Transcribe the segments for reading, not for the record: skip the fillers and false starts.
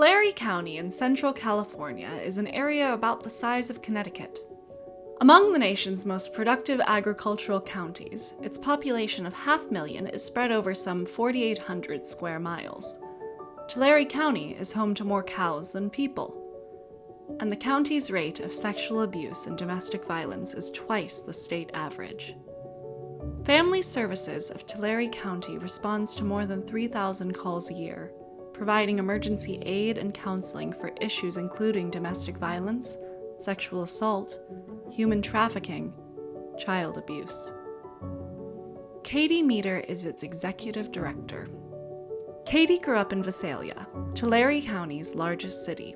Tulare County in central California is an area about the size of Connecticut. Among the nation's most productive agricultural counties, its population of 500,000 is spread over some 4,800 square miles. Tulare County is home to more cows than people, and the county's rate of sexual abuse and domestic violence is twice the state average. Family Services of Tulare County responds to more than 3,000 calls a year, providing emergency aid and counseling for issues including domestic violence, sexual assault, human trafficking, child abuse. Riddle Meader is its executive director. Caity grew up in Visalia, Tulare County's largest city.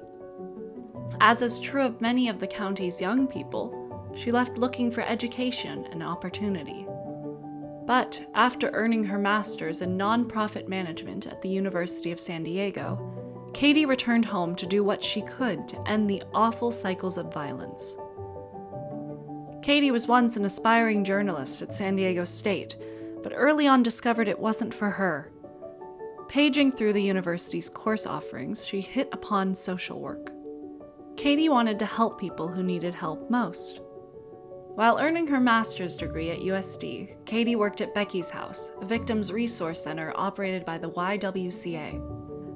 As is true of many of the county's young people, she left looking for education and opportunity. But after earning her master's in nonprofit management at the University of San Diego, Caity returned home to do what she could to end the awful cycles of violence. Caity was once an aspiring journalist at San Diego State, but early on discovered it wasn't for her. Paging through the university's course offerings, she hit upon social work. Caity wanted to help people who needed help most. While earning her master's degree at USD, Caity worked at Becky's House, a victims' resource center operated by the YWCA.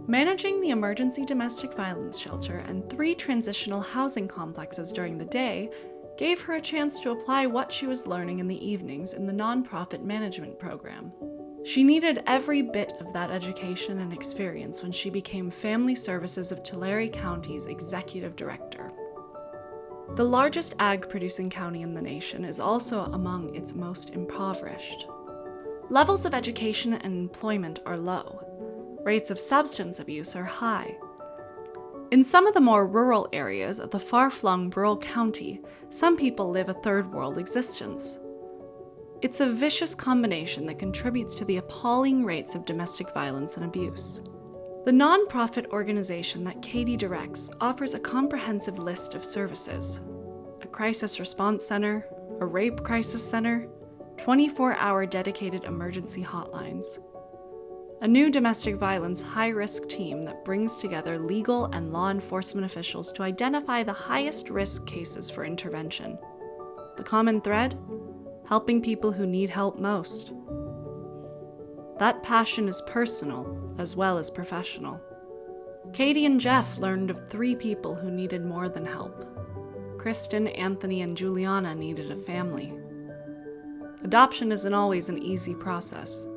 Managing the emergency domestic violence shelter and 3 transitional housing complexes during the day gave her a chance to apply what she was learning in the evenings in the nonprofit management program. She needed every bit of that education and experience when she became Family Services of Tulare County's executive director. The largest ag-producing county in the nation is also among its most impoverished. Levels of education and employment are low. Rates of substance abuse are high. In some of the more rural areas of the far-flung rural county, some people live a third-world existence. It's a vicious combination that contributes to the appalling rates of domestic violence and abuse. The nonprofit organization that Caity directs offers a comprehensive list of services: a crisis response center, a rape crisis center, 24-hour dedicated emergency hotlines, a new domestic violence high-risk team that brings together legal and law enforcement officials to identify the highest-risk cases for intervention. The common thread? Helping people who need help most. That passion is personal as well as professional. Caity and Jeff learned of 3 people who needed more than help. Kristen, Anthony, and Juliana needed a family. Adoption isn't always an easy process.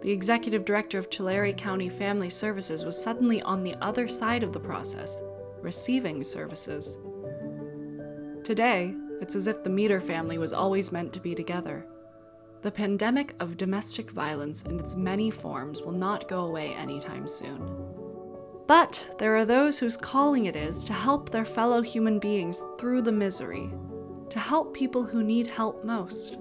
The executive director of Tulare County Family Services was suddenly on the other side of the process, receiving services. Today, it's as if the Meader family was always meant to be together. The pandemic of domestic violence in its many forms will not go away anytime soon. But there are those whose calling it is to help their fellow human beings through the misery, to help people who need help most.